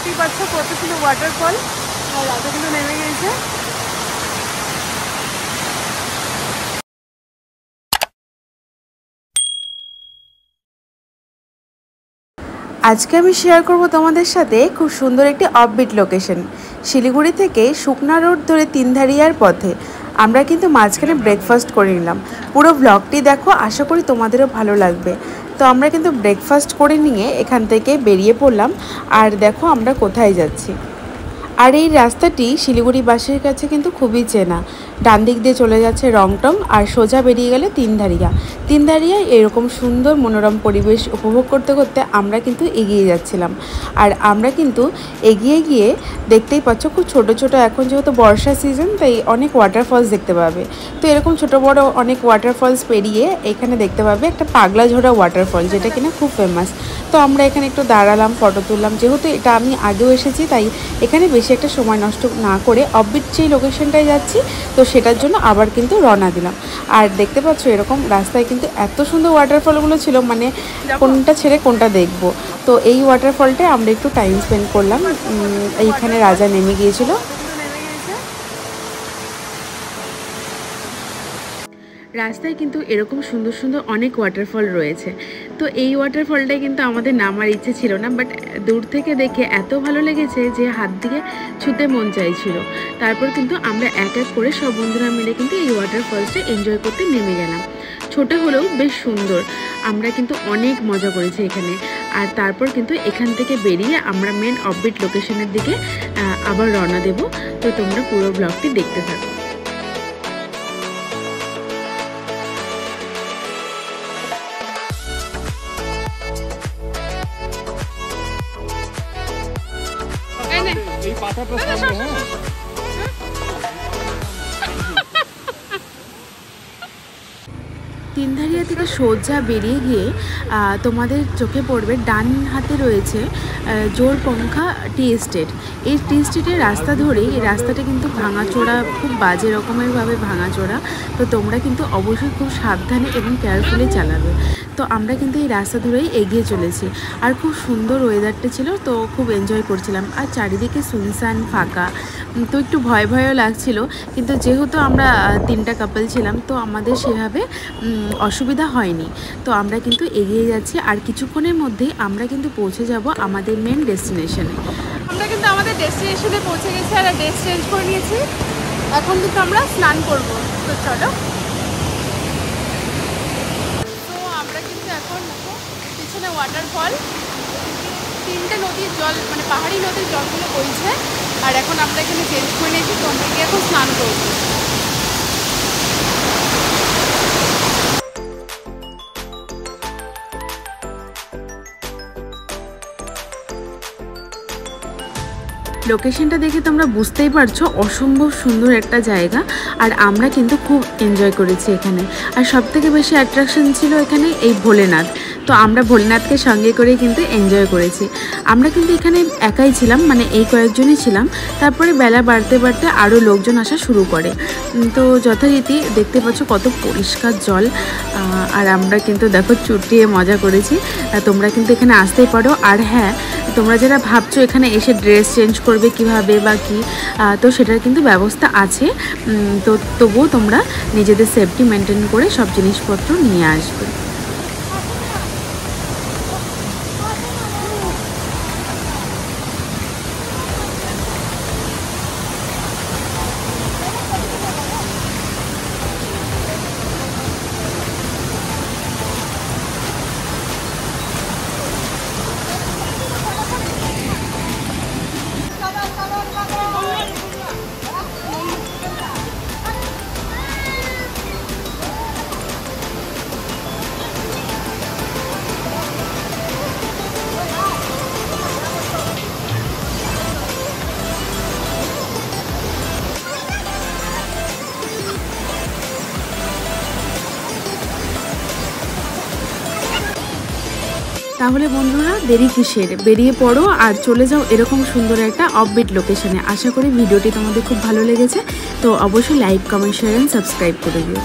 দেখতেই পাচ্ছ কত ছিল ওয়াটারফল, আর রাজা কিন্তু নেমে গিয়েছে। আজকে আমি শেয়ার করব তোমাদের সাথে খুব সুন্দর একটি অফবিট লোকেশন। শিলিগুড়ি থেকে শুকনা রোড ধরে তিনধারিয়ার পথে আমরা কিন্তু মাঝখানে ব্রেকফাস্ট করে নিলাম। পুরো ব্লগটি দেখো, আশা করি তোমাদেরও ভালো লাগবে। তো আমরা কিন্তু ব্রেকফাস্ট করে নিয়ে এখান থেকে বেরিয়ে পড়লাম। আর দেখো আমরা কোথায় যাচ্ছি। আর এই রাস্তাটি শিলিগুড়ি বাসের কাছে কিন্তু খুবই চেনা। ডান দিক দিয়ে চলে যাচ্ছে রংটং, আর সোজা বেরিয়ে গেলে তিনধারিয়ায় এরকম সুন্দর মনোরম পরিবেশ উপভোগ করতে করতে আমরা কিন্তু এগিয়ে যাচ্ছিলাম। আর আমরা কিন্তু এগিয়ে গিয়ে দেখতেই পাচ্ছ খুব ছোট ছোট, এখন যেহেতু বর্ষা সিজন তাই অনেক ওয়াটারফলস দেখতে পাবে। তো এরকম ছোট বড় অনেক ওয়াটারফলস পেরিয়ে এখানে দেখতে পাবে একটা পাগলাঝোড়া ওয়াটারফল, যেটা কিনা খুব ফেমাস। তো আমরা এখানে একটু দাঁড়ালাম, ফটো তুললাম। যেহেতু এটা আমি আগেও এসেছি তাই এখানে বেশি একটা সময় নষ্ট না করে অফবিট যেই লোকেশনটায় যাচ্ছি তো সেটার জন্য আবার কিন্তু রওনা দিলাম। আর দেখতে পাচ্ছ এরকম রাস্তায় কিন্তু এত সুন্দর ওয়াটারফলগুলো ছিল, মানে কোনটা ছেড়ে কোনটা দেখব। তো এই ওয়াটারফলটায় আমরা একটু টাইম স্পেন্ড করলাম। এইখানে রাজা নেমে গিয়েছিল। রাস্তায় কিন্তু এরকম সুন্দর সুন্দর অনেক ওয়াটারফল রয়েছে। তো এই ওয়াটারফলটাই কিন্তু আমাদের নামার ইচ্ছে ছিল না, বাট দূর থেকে দেখে এত ভালো লেগেছে যে হাত দিয়ে ছুঁতে মন চাইছিল। তারপর কিন্তু আমরা এক এক করে সব বন্ধুরা মিলে কিন্তু এই ওয়াটারফলসটা এনজয় করতে নেমে গেলাম। ছোট হলেও বেশ সুন্দর, আমরা কিন্তু অনেক মজা করেছি এখানে। আর তারপর কিন্তু এখান থেকে বেরিয়ে আমরা মেন অফবিট লোকেশনের দিকে আবার রওনা দেব। তো তোমরা পুরো ব্লগটি দেখতে থাকো। তিনধারিয়া থেকে সোজা বেরিয়ে গিয়ে তোমাদের চোখে পড়বে ডান হাতে রয়েছে জোরপঙ্খা টি এস্টেট। এই টি এস্টেটের রাস্তা ধরেই, এই রাস্তাটা কিন্তু ভাঙাচোরা, খুব বাজে রকমেরভাবে ভাঙাচোরা। তো তোমরা কিন্তু অবশ্যই খুব সাবধানে এবং কেয়ারফুলি চালাবে। তো আমরা কিন্তু এই রাস্তা ধরেই এগিয়ে চলেছি। আর খুব সুন্দর ওয়েদারটা ছিল, তো খুব এনজয় করছিলাম। আর চারিদিকে সুনসান ফাঁকা, তো একটু ভয় ভয়ও লাগছিল। কিন্তু যেহেতু আমরা তিনটা কাপল ছিলাম তো আমাদের সেভাবে অসুবিধা হয়নি। তো আমরা কিন্তু এগিয়ে যাচ্ছি, আর কিছুক্ষণের মধ্যেই আমরা কিন্তু পৌঁছে যাব আমাদের মেন ডেস্টিনেশনে। আমরা কিন্তু আমাদের ডেস্টিনেশনে পৌঁছে গেছি আর ড্রেস চেঞ্জ করে নিয়েছি। এখন কিন্তু আমরা স্নান করব। তো চলো। তো আমরা কিন্তু এখন পিছনে ওয়াটারফল, তিনটে নদীর জল, মানে পাহাড়ি নদীর জলগুলো বইছে। আর এখন আমরা এখানে চেঞ্জ করে নিয়েছি, তো আমরা গিয়ে এখন স্নান করবো। লোকেশনটা দেখে তোমরা বুঝতেই পারছো অসম্ভব সুন্দর একটা জায়গা। আর আমরা কিন্তু খুব এনজয় করেছি এখানে। আর সবথেকে বেশি অ্যাট্রাকশন ছিল এখানে এই ভোলেনাথ। তো আমরা ভোলেনাথকে সঙ্গে করেই কিন্তু এনজয় করেছি। আমরা কিন্তু এখানে একাই ছিলাম, মানে এই কয়েকজনই ছিলাম। তারপরে বেলা বাড়তে বাড়তে আরও লোকজন আসা শুরু করে। তো যথারীতি দেখতে পাচ্ছ কত পরিষ্কার জল। আর আমরা কিন্তু দেখো চুটিয়ে মজা করেছি। তোমরা কিন্তু এখানে আসতেই পারো। আর হ্যাঁ, তোমরা যারা ভাবছো এখানে এসে ড্রেস চেঞ্জ করবে কিভাবে বা কি, তো সেটার কিন্তু ব্যবস্থা আছে। তো তবুও তোমরা নিজেদের সেফটি মেনটেন করে সব জিনিসপত্র নিয়ে আসবে। তাহলে বন্ধুরা দেরি কিসের, বেরিয়ে পড়ো আর চলে যাও এরকম সুন্দর একটা অফবিট লোকেশনে। আশা করি ভিডিওটি তোমাদের খুব ভালো লেগেছে। তো অবশ্যই like, comment, share and subscribe করে দিও।